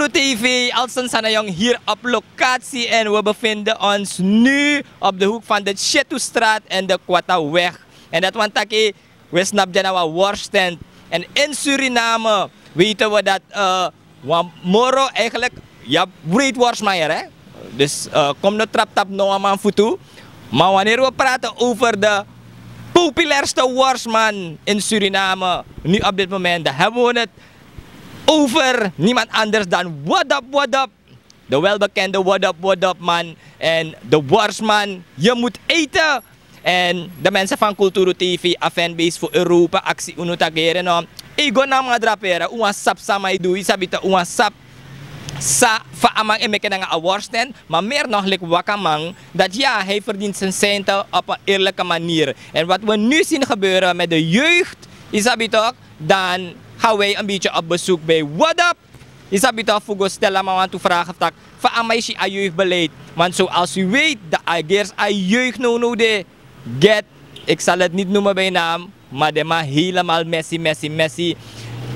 Cultuur TV, Alson Sanayong hier op locatie en we bevinden ons nu op de hoek van de Chetoustraat en de Quataweg. En dat want taki, we snappen nou een worststand. En in Suriname weten we dat Moro eigenlijk, ja, breedworstmaier hè. Dus kom de trap nog aan voet. Maar wanneer we praten over de populairste worstman in Suriname, nu op dit moment, dan hebben we het over niemand anders dan What Up. De welbekende What Up man. En de worstman, je moet eten. En de mensen van Cultuur TV, fanbase voor Europa, actie unutageren no. Ego na mga drapera, uwan sap sa may doei, sabita uwan sap sa faamang emeke na nga worststand, maar meer nog like wakamang, dat ja, hij verdient zijn centen op een eerlijke manier. En wat we nu zien gebeuren met de jeugd, isabi toch, dan gaan wij een beetje op bezoek bij What Up. Isabi toch, fugo stellen maar aan te vragen, faamay si a jeugdbeleid. Want zoals u weet, de agers a jeugd no de get, ik zal het niet noemen bij naam, maar de ma helemaal Messi.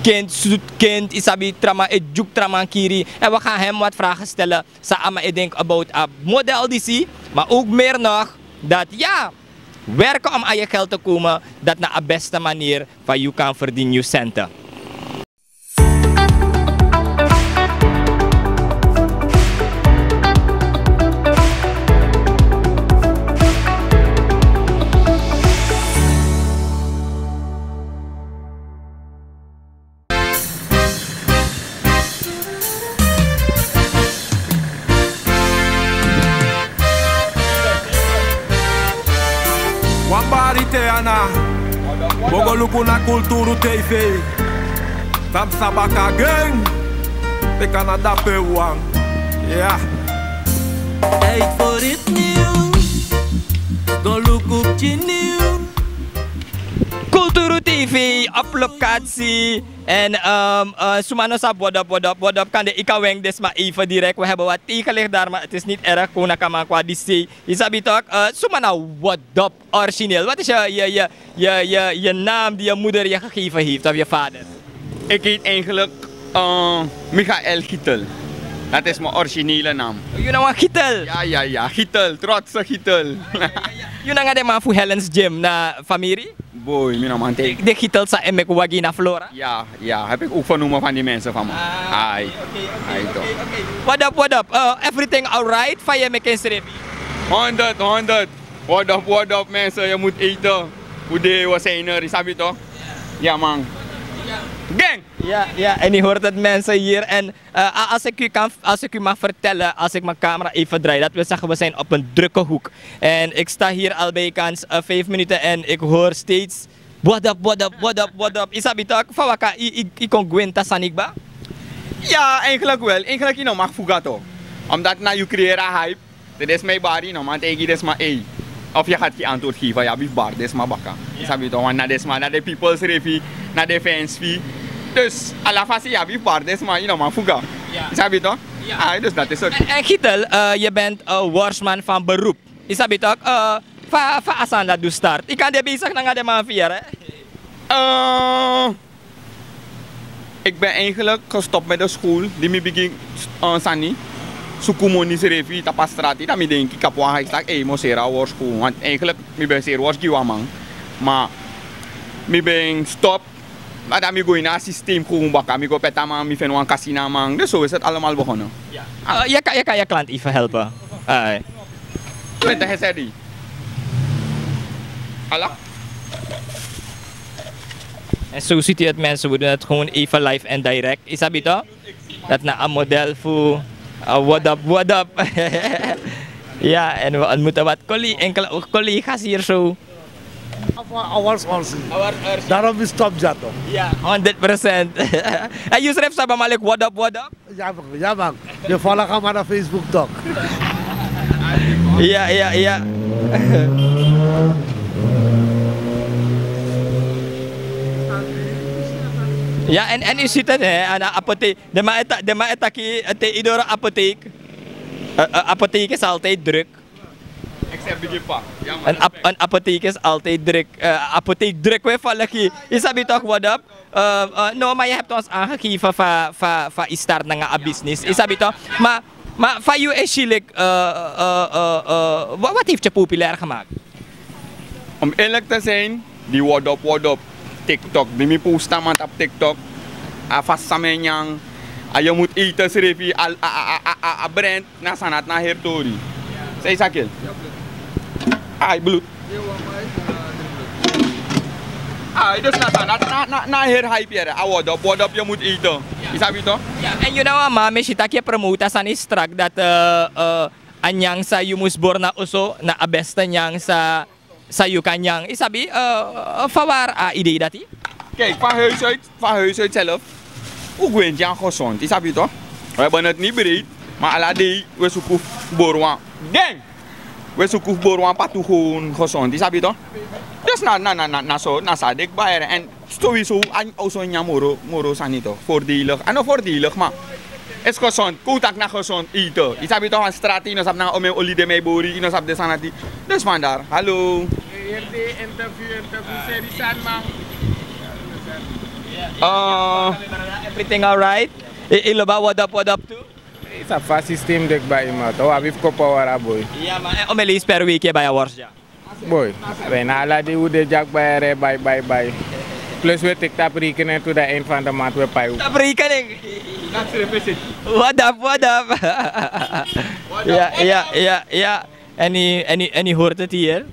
Kind, zoet kind, isabi trama, juk trama kiri. En we gaan hem wat vragen stellen. Samen, ik denk about a model DC. Maar ook meer nog, dat ja, werken om aan je geld te komen, dat naar de beste manier van je kan verdienen je centen. Ana, bogo luku na Cultuur TV. Tam sabaka gang, de Canada pewang. Ja. Tijd voor het nieuws, go look op je nieuws. Cultuur TV op locatie. En sumano sa What Up kan de ikaweng des maar even direct. We hebben wat tegenlicht daar, maar het is niet erg. Kona kama kwa DC. Isabi toch, sumano What Up origineel. Wat is je naam die je moeder je gegeven heeft of je vader? Ik heet eigenlijk Michael Gietel. Dat is mijn originele naam. Je naam is Gietel? Ja, Gietel, trotse Gietel. Je naam is voor Helens Gym na familie? Boy, mijn naam is de Gietel sa emek wagi na Flora? Ja, heb ik ook vernomen van die mensen van me. Oké. What up? Everything alright? Van je mek in Srevi? 100. What up mensen, je moet eten. Hoe we zijn er, sabi toch? Ja man. Gang! Ja, en je hoort het mensen hier. En als ik u mag vertellen, als ik mijn camera even draai, dat we zeggen we zijn op een drukke hoek. En ik sta hier al bij kans 5 minuten en ik hoor steeds What up. Isabi toch, van waka, ik kon gwenta sanikba? Ja, eigenlijk wel. Eigenlijk je mag fugato. Omdat na je creëren hype, dat is mijn bari, no, want ik is maar één. Of je gaat je antwoord geven, ja, bif bar, dat is maar bakka. Isabi toch, want dat is maar naar de people's revie, naar de fans fee. Dus, alla fase ja, bif bar, dat is maar, maar fuga. Isabi toch? Ja. Dus dat is het. En Gietel, je bent een worstman van beroep. Isabi toch, fa asan dat doe start. Ik kan de bezig naar de man vieren, hè? Ik ben eigenlijk gestopt met de school, die me begin Sani. Sukumoni serevi tapastrati, dan denk ik kapwa hij stak, mosera worstkool. Want eigenlijk, ik ben zeer worstgiwa man. Maar, ik ben stop. Maar dan ik go in een systeem gewoon bakken. Ik go peta man, ik vind een casino man. Dus zo is het allemaal begonnen. Ja. Je kan je klant even helpen. Met de hesedi. Allah. En zo ziet u het mensen, we doen het gewoon even live en direct. Isabi toch? Dat na een model voor what up. Ja, en we ontmoeten wat enkele collega's hier zo. Ours also. Daarom is top jato. Ja, 100%. En je schrijft samen maar what up? Ja man. Je volgt hem maar op Facebook toch. Ja. Ja, en u ziet het hè, aan de apotheek. De maetaki, het idore apotheek. Apotheek is altijd druk. Except begin pa. Ja, Een apotheek is altijd druk. Apotheek druk weer van laki. Isabi toch what up? No, maar je hebt ons aangegeven van je start naar een business. Isabi toch? Maar van jou is je wat heeft je populair gemaakt? Om eerlijk te zijn, die what up, TikTok. Die me posten man op TikTok. Vast samen yang. Je moet eten, schrijven, a brand, na sanat, na hertori. Zeg Sakil? Ay, bloed. Ay, dus na sanat, na her hype yere. A what up, je moet eten. Isabi toch? Ja, en you know, mami, si takje promote sa ni strak dat anyang sa yumusbor na uso na abesta nyang sa yukanyang. Isabi, fawar idee dati? Kijk, van huis uit zelf. Hoe gwent je gezond? Isabi toch? We hebben het niet breed, maar alade we zoeken borwan. Deng! We zoeken borwan patu gewoon gezond. Isabi toch? Dus na sadek bayeren en sowieso also nya moro sanito. Voordelig. Ano voordelig, maar is gezond. Kotak na gezond eten. Isabi toch aan straat, ino sap na ome oli de mei bori, ino sap de sanati. Dus vandaar. Hallo. Hier de interview serie Sanmang. Everything alright? Iloba, what up too? It's a fast system dek ba ima to abif ko power boy. Ja, maar omelis per week bij Warsja. Boy, na ala di ude jak bayare bye. Plus we tik tap rekenen to the eind van de maand we pay. Tap rekening. What up? Ja. En je hoort het hier.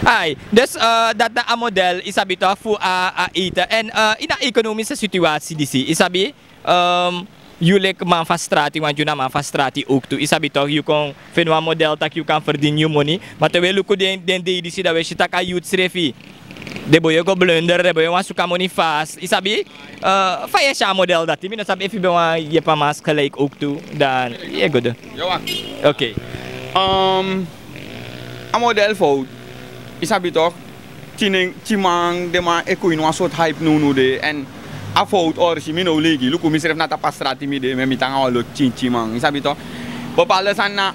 Ay, dus dat na een model isabi to voor eten en in een economische situatie die isabi jullie man van straat want jullie man van straat ook toe isabi toch je kan vinden een model dat je kan verdienen je money maar terwijl je ook den die dat we je tak youth schrijven de boy go blunder de boy want zoeken money fast isabi van je een model dat die sabi if je je pa mas gelijk ook toe dan je goed oké een model fout. Isabi toch? Chimang de ma eko in een soort hype nu de en afout or si mino legi. Luku misref na tapastrati mi de me mitanga alo chimang. Isabi toch? Bepaalde zijn na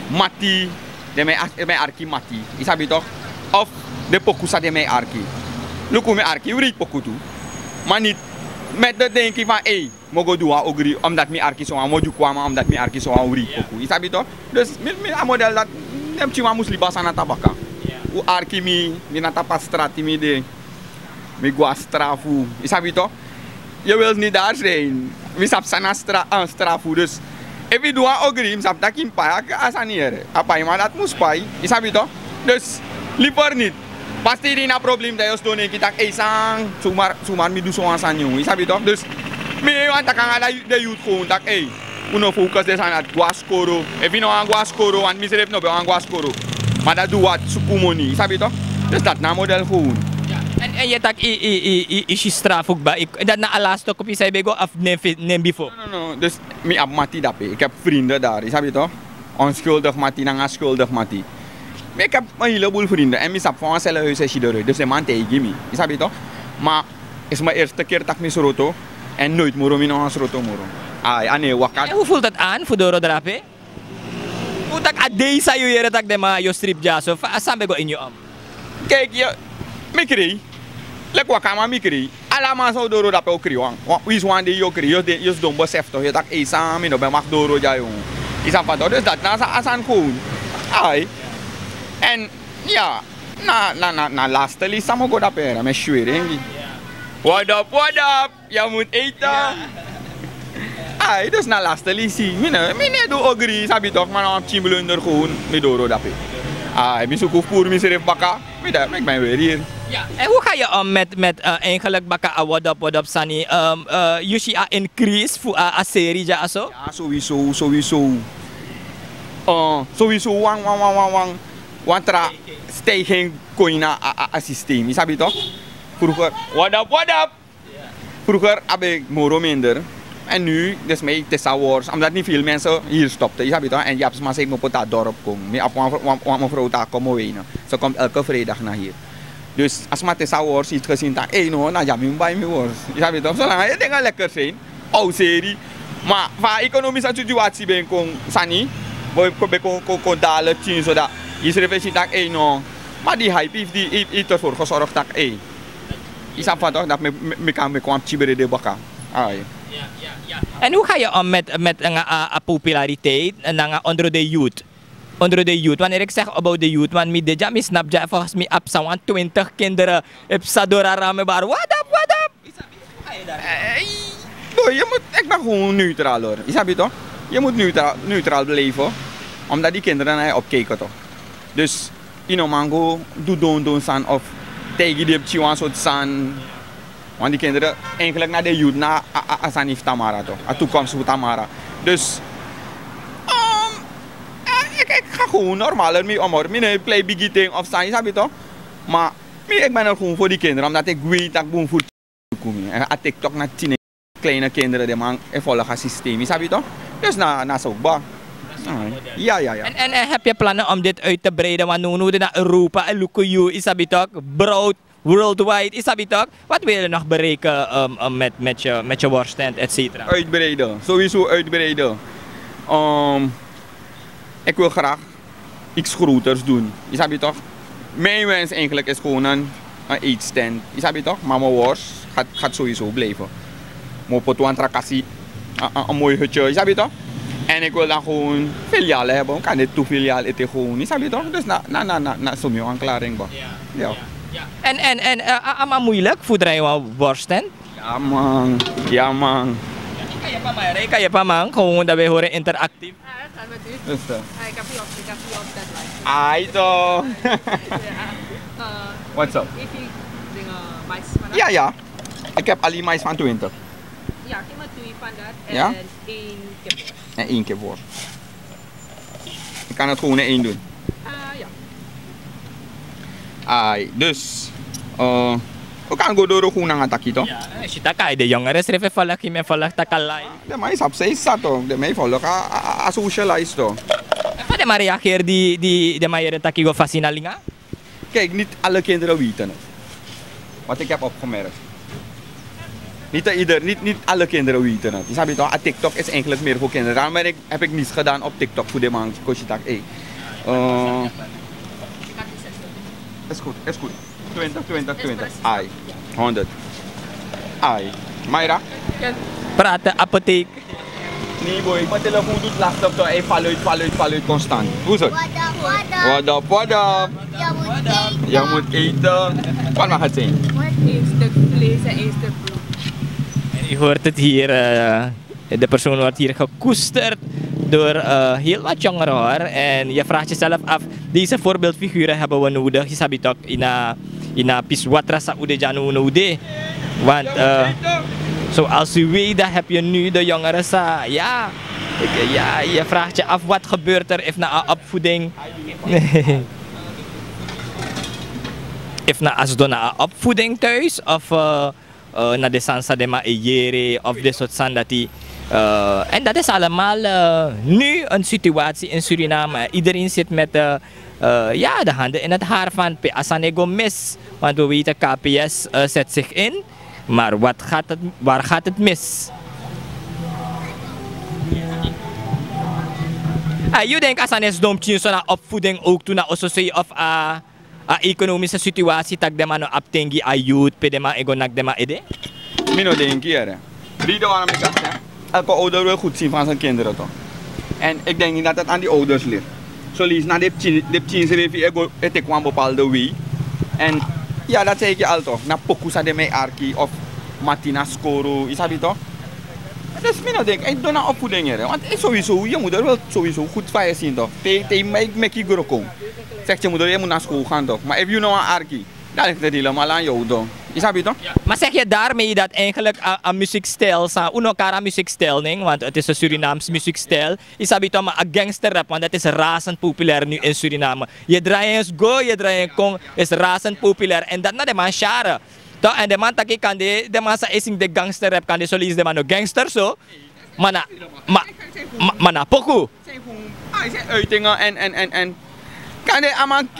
mati de me arki mati. Isabi toch? Of de pokusa de me arki. Luku me arki uri poku tu. Maar niet met de denken van mogo dua ogri omdat mi arki so moju kwama omdat mi arki so uri poku. Isabi toch? Dus mi a model dat nem chima musli basana tabaka. O arki mi nata pastrati mi de mi guastrafu. Isabi toch? Je wilt niet daar zijn. Mi sap sana strafu dus. Evi dua ogri mi sap takim pa asaniere. Apa ima dat muspai. Isabi toch? Dus liever niet. Pasti di na problem dat je donen kita sang sumar mi duso asanyo. Isabi toch? Dus mi want takanga de youth gewoon tak uno focus de sana guascoro. Evi no ang guascoro want mi serep no be ang guascoro. Maar dat doe wat sukumoni, sabi toch? Dus dat na model gewoon. Ja. En je tak is je straf ook bij. Dat na alas toch op je zei bego of neem before. No. Dus mi ab mati dape. Ik heb vrienden daar, sabi toch? Onschuldig mati nanga schuldig mati. Maar ik heb een heleboel vrienden en mi sap van zelf huis is je dus de man tegen me, sabi toch? Maar is mijn eerste keer tak mi soroto en nooit moro mi no soroto moro. Ay, ane wakat. En hoe voelt het aan voor Doro Drape? Hoe tak adei sa yo yere tak de ma yo strip jaso fa asambe go inyo am. Kijk je, mikri. Lek wakama mikri. Alama so Doro Drape o kriwang. Wis one day yo kri yo don besef toch je tak isa mi no be mak Doro ja yo. Isa pa dus dat na sa asan kun. Ay. En ja, na laste li samo go dapera me shwere. What up? Ya moet eten. Ay, dus na laste lisi. Mine do ogri, sabi toch, maar op chimblunder gewoon met Doro dape. Ay, mi zoek voor mi seref baka. Ik ben weer hier. Ja, en hoe ga je om met eigenlijk baka what up sani? You see a increase voor a serie ja zo? Ja, sowieso. Sowieso wang. Want stijging koina a systeem. Sabi toch? Vroeger, what up? Vroeger heb ik moro minder. En nu, dus mij, het is awards, omdat niet veel mensen hier stopten. Je hebt het en je hebt maar zeker op dat dorp komen. Mijn vrouw daar komen wonen. Ze komt elke vrijdag naar hier. Dus als maar het is awards iets gezien, dan no, nou ja, ik bij me hoor. Je hebt het zolang je dingen lekker zijn, serie. Maar van economische situatie ben ik sani, ben ik dalen tien zodat je schrijft dat no. Maar die hype heeft ervoor gezorgd dat je snapt toch dat me kan chibere de baka. En hoe ga je om met populariteit onder de youth? Onder de youth, wanneer ik zeg about de youth, want met de snap je volgens mij op zo'n 20 kinderen, op Sadora Ramebar, what up? Je moet, ik ben gewoon neutraal hoor, je snapt toch? Je moet neutraal blijven, omdat die kinderen naar je opkijken toch. Dus, mango, doe doen san of tegen die op soort san. Want die kinderen eigenlijk naar de youth, naar Asanif Tamara toch, a toekomst voor Tamara. Dus, ik ga gewoon normaal ermee om hoor. Ik play biggie ding of san, je snap je toch? Maar ik ben er gewoon voor die kinderen, omdat ik weet dat ik gewoon voor komen. En a TikTok naar 10 kleine kinderen, die man volgen het systeem, je snap je toch? Dus na zoekbaar. Ja. En heb je plannen om dit uit te breiden? Want nu naar Europa en Lukuyu, is dat toch? Brood, worldwide, is dat toch? Wat wil je nog bereiken met je worststand, et cetera? Uitbreiden, sowieso uitbreiden. Ik wil graag iets groters doen. Je snap je toch? Mijn wens eigenlijk is gewoon een eetstand. Je snap je toch? Maar mijn worst gaat sowieso blijven. Mijn potuan trakassie, een mooi hutje, je snap je toch? En ik wil dan gewoon filialen hebben. Ik kan dit toe filiaal eten gewoon. Je snap je toch? Dus na zo'n aanklaring. Ja. Maar moeilijk voor de worststand? Ja man. Kan je pa man? Gewoon dat we horen interactief. Dus ik heb Aito. What's up? Ja. Ik heb alleen mais van 20. Ja, ik heb 2 van dat Ja? en 1 kip worst. En 1 keer worst. Ik kan het gewoon in 1 doen. Ja. Dus we gaan go door gewoon naar Taki toch? Ja, als je dat kan, de jongeren schrijven vallen, je met vallen takalai. De mij is op zich zat toch? De mij volgen a socialize toch? En wat de maar reageer die de mij taki go fascinalinga? Kijk, niet alle kinderen weten het. Wat ik heb opgemerkt. Niet alle kinderen weten het. Je snap je toch? TikTok is eigenlijk meer voor kinderen. Daarom heb ik niets gedaan op TikTok voor de man. Is goed. 20. Ai. 100. Ai. Mayra? Praten, apotheek. Nee boy, mijn telefoon doet lastig toch. Hij valt uit constant. Hoe is het? What up? Je moet eten. Wat mag het zijn? Een stuk vlees en 1 stuk brood. Je hoort het hier, de persoon wordt hier gekoesterd door heel wat jongeren hoor. En je vraagt jezelf af, deze voorbeeldfiguren hebben we nodig. Je sabi toch, ina piswatra sa ude janu noude. Want zoals u weet, dan heb je nu de jongeren sa, ja, je vraagt je af wat gebeurt er if na opvoeding. If na als do na opvoeding thuis of na de sansa de ma ejere of de soort san dat die en dat is allemaal nu een situatie in Suriname. Iedereen zit met de handen in het haar van Asanego mis. Want we weten KPS zet zich in. Maar waar gaat het mis? Je denkt Asanes domtje zo'n opvoeding ook toen na ososie of economische situatie tak de man optengi ayut pe de man ego nak de man ide? Mino denk hier. Reden waarom ik dat zeg. Elke ouder wil goed zien van zijn kinderen toch. En ik denk niet dat het aan die ouders ligt. Zo lees naar de tien ego het ik een bepaalde way. En ja, dat zeg ik je al toch. Na pokusa de mij arki of matina scoro, is dat toch? Dus ik denk, ik doe een opvoeding hier. Want sowieso, je moeder wil sowieso goed van je zien toch. Tegen mij met je groeien. Zegt je moeder, je moet naar school gaan toch. Maar als je nou een arki, dan ligt het helemaal aan jou toch. Is dat toch? Ja. Maar zeg je daarmee dat eigenlijk een muziekstijl, een muziekstijl, want het is een Surinaams muziekstijl, is dat toch maar een gangsterrap, want dat is razend populair nu in Suriname. Je draait eens go, je draait een kong, is razend populair. En dat na de man sharen. To en de man taki kan de masa ising de gangster rap kan de solis de man no gangster so. Mana poku. Zijn uitingen en kan de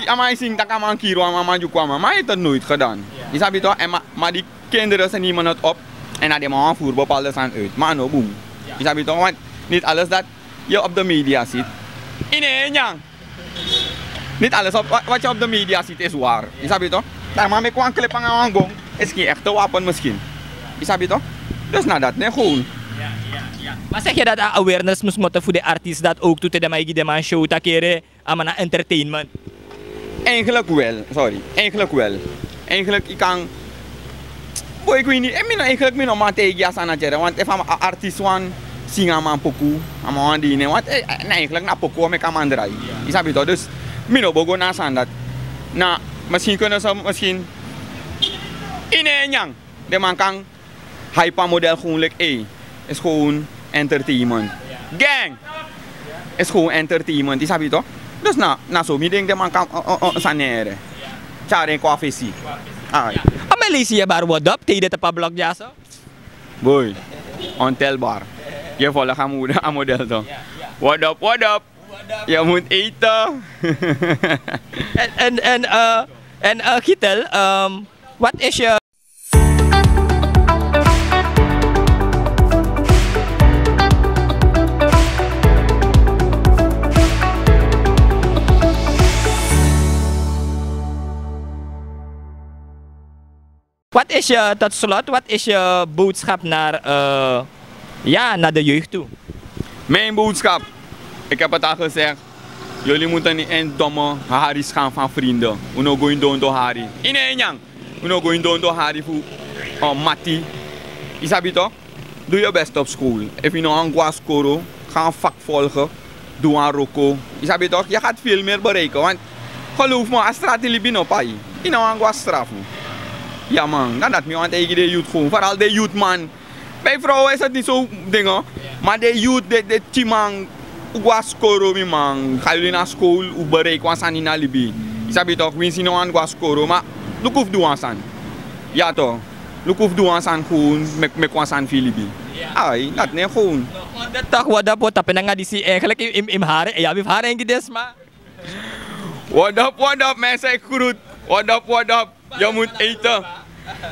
ama sing tak ama kiro ama jukwama, maar heeft dat nooit gedaan. Je snapt toch? En maar die kinderen zijn niemand het op en na die mama voer bepaalde zijn uit. Maar no boom. Je snapt toch? Want niet alles dat je op de media ziet. Niet alles wat je op de media ziet is waar. Je snapt toch? Maar met kwam clip aan gong is geen echte wapen misschien. Je snapt toch? Dus nou dat, nee gewoon. Maar zeg je dat awareness moest moeten voor de artiest dat ook toe de maigi de man show takere aan entertainment? Eigenlijk wel, sorry. Eigenlijk wel. Eigenlijk ik kan. Boy, ik weet niet. Ik ben eigenlijk min om aan te gaan aan het want if een artiest wan zingen aan poku, aan die ne, want eigenlijk na poku me kan draaien. Je snapt toch? Dus min op go na aan dat. Na misschien kunnen ze misschien in een yang de man kan hype model gewoon like is gewoon entertainment. Gang! Is gewoon entertainment, is je toch? Dus na zo, ik denk dat man kan saneren. Tjaren koffie zie. Malaysia bar what up, tegen de blog ja zo? Boy, ontelbaar. Je volgt aan model toch? What up, what up? Je moet eten. En Gitel, wat is je... Wat is je, tot slot, wat is je boodschap naar de jeugd toe? Mijn boodschap, ik heb het al gezegd, jullie moeten niet in domme haries gaan van vrienden. We no going down to hari. In een yang, we no going down to hari voor mati. Is dat toch? Doe je best op school. If je nou aan gwas koro, ga een vak volgen, doe aan roko. Is dat toch? Je gaat veel meer bereiken, want geloof me, als straat in Libino pai, je nou aan gwas straffen. Ja man, dat me want tegen de youth gewoon, vooral de youth man. Bij vrouwen is het niet zo dingen, maar de youth, de timang, was koro man. Ga jullie naar school, u bereik was aan in alibi. Snap je toch, winst nou aan was koro, maar look of doe aan. Ja toch, look of doe aan gewoon, met was aan Filibi. Ai, dat nee gewoon. Dat toch wat dat penanga die zie eigenlijk in haren, ja, we haren en des maar. What up mensen, ik groet. What up. Je moet eten.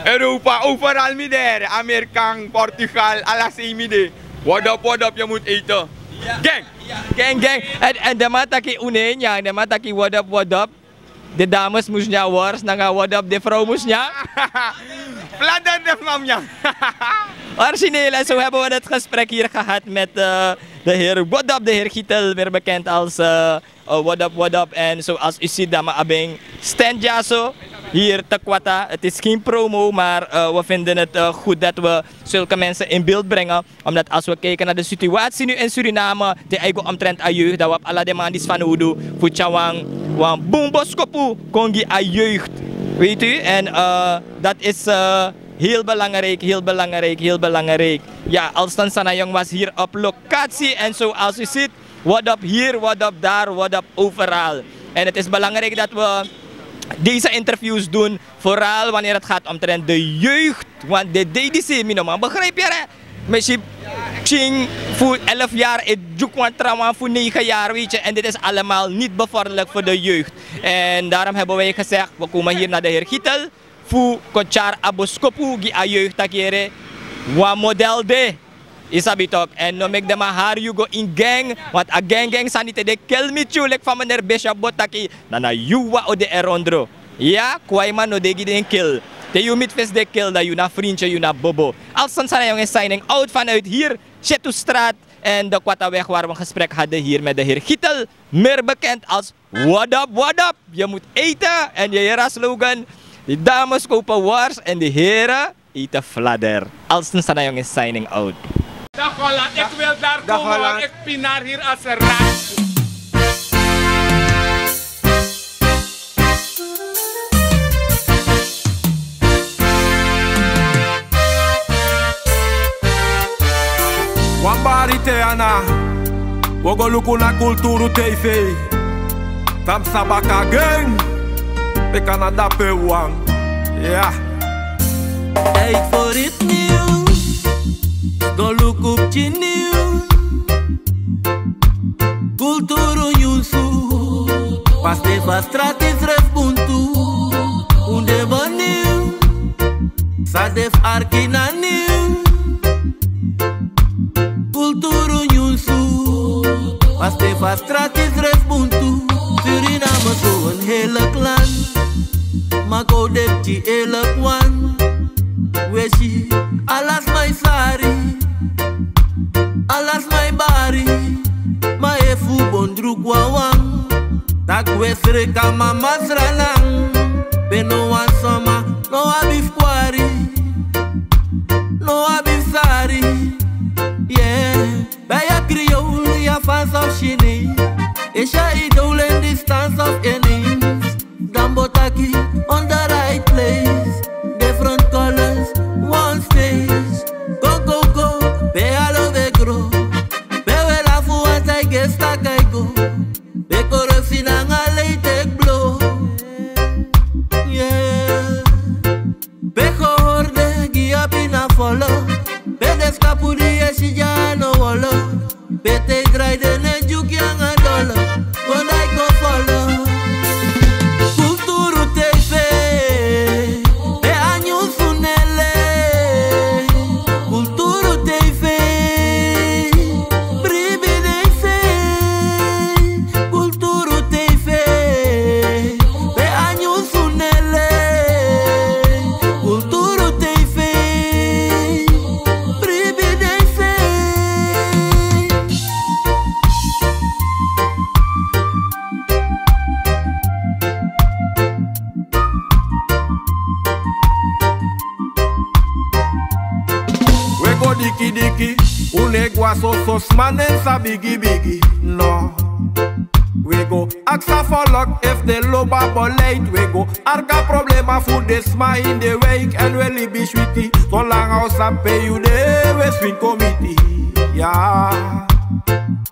Europa, overal midden. Amerika, Portugal, alles in midden. What up, je moet eten. Gang. En de mataki unenya, de mataki what up. De dames moest ja wars, nanga what up, de vrouw moest ja. Fladder de mamja. Origineel, en zo hebben we het gesprek hier gehad met de heer What Up, de heer Gitel, weer bekend als What Up. En zoals u ziet, dat we abeng stand ja zo. Hier te Kwata. Het is geen promo, maar we vinden het goed dat we zulke mensen in beeld brengen. Omdat als we kijken naar de situatie nu in Suriname, de eigen omtrent aan jeugd, dat we op alle demandis van Udo, voor Chawang, wan boomboskopu, kongi aan jeugd. Weet u? En dat is heel belangrijk. Ja, Alston Sanayong was hier op locatie en zoals u ziet, what up hier, what up daar, what up overal. En het is belangrijk dat we deze interviews doen, vooral wanneer het gaat omtrent de jeugd. Want de DDC, minoman, begrijp je hè? Misschien Ching voor 11 jaar, het Jukwan Trauma voor 9 jaar, weet je. En dit is allemaal niet bevorderlijk voor de jeugd. En daarom hebben wij gezegd, we komen hier naar de heer Gitel. Voor Kochar Aboskopu, die a jeugd takere, wa model de. Isabitok. En no make them a haar you go in gang. Want a gang sanite de kill me chulek van meneer Bishop Botaki. Nana you wa o de erondro. Ja, kwaiman no de giden kill. De you meet face de kill, dat you na vriendje, you na bobo. Alston Sanayong is signing out vanuit hier, Chetoustraat. En de Kwataweg waar we een gesprek hadden hier met de heer Gitel. Meer bekend als what up. Je moet eten. En je hera slogan. De dames kopen wars en de heren eten fladder. Alston Sanayong is signing out. Dag Holland, ik wil daar komen, want ik pinaar hier als een rat. Wambari teana, wogo luku na kulturu TV. Tam sabaka gang, de Canada pe wang, yeah. Tijd voor het nieuws. Don't look up to nieuws. Cultura Nyusu. Paste va stratis resbuntu. Unde baniu. Sadef arkina niu. Cultura Nyusu. Paste va stratis resbuntu. Suriname zo een hele klan. Maar kodep die hele kwan. Weshi, alas my sari, alas my bari, ma efu bondru kwawang, tak wesre kama masranang, beno wan sama, no abif kwari, no abif sari, yeah, baya kriol ya fans of shini, esha idol in distance of enemies, gambotaki on the right place, different colors. One stage, go go go, be alo vegro, be la fuat I guess that I go, be corruption and I take blow, yeah. Be horde, gia pina follow, be descapudi si ya no wolo, be te dry de ne juki ang adolo, when I go follow. Kulturu TV, be anyu sunele. Diki diki, unegwa sos manen sa bigi bigi, no. We go aksa for luck if the loba boleit. We go arka problema voor de sma in de week. En we libi sweetie, so lang als aan pay you de we swing committee. Ja.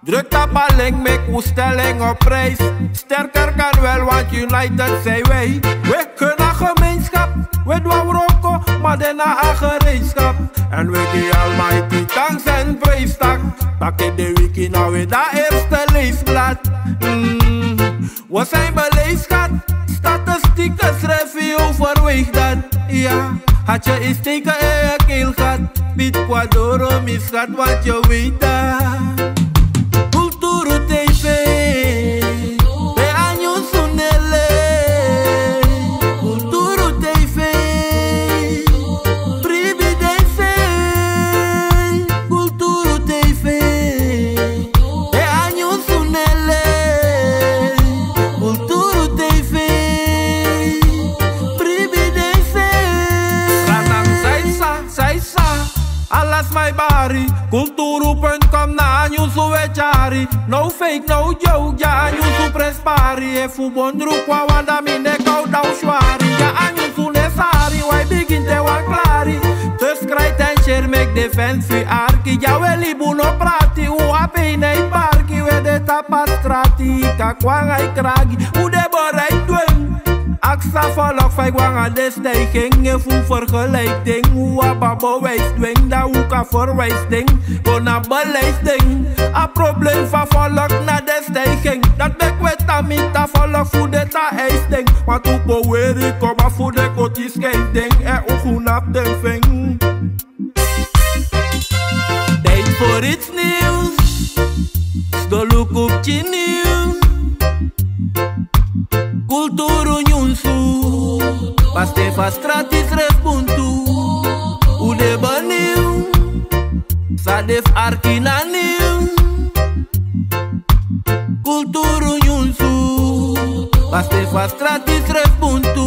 Druk dat balling, make uw stelling op prijs. Sterker kan wel, want united zijn wij. We kunnen gemeenschap, we doen roko, maar daarna een gereedschap. En we die almighty thanks en praise tak. Tak in de wiki nou weer dat eerste leesblad. We zijn beleefd, schat. Statistieken schrijven je overweeg dat. Ja, had je eens teken in je keel gehad. Piet Quadoro misgaat, want je weet dat. Culturu TV, be anyu sunele. Culturu TV, prividence. Culturu TV, be anyu sunele. Culturu TV, prividence. Ranang saisa, alas my bari. Kulturu.com na anyu suwechari. No fake, no joke, ja anyu su prespari. E fu bondru kwa wanda mine kau dau shwari. Ja anyu su nesari, wai begin te wan klari. Subscribe and share, make defense fi arki. Ja weli buno prati, u ape nei parki. We de tapastrati, kakwang ai kragi. U de borai dweng. Aksa volk vijf wangen de stijging. Je voelt vergelijking. Hoe ababo wijst dwing. Dat hoe kan voorwijst ding. Gewoon naar beleiding. Een probleem van volk naar de stijging. Dat ik weet dat niet dat volk voor de ta ijs ding. Want hoe power ik kom maar voor de koties ding. En ook goed op de ving. Tijd voor iets nieuws. Sto look op je nieuws. Culturu Nyusu, paste fa stratis resbuntu. Ude baniu, sadef arkina niu. Culturu Nyusu, paste fa stratis resbuntu.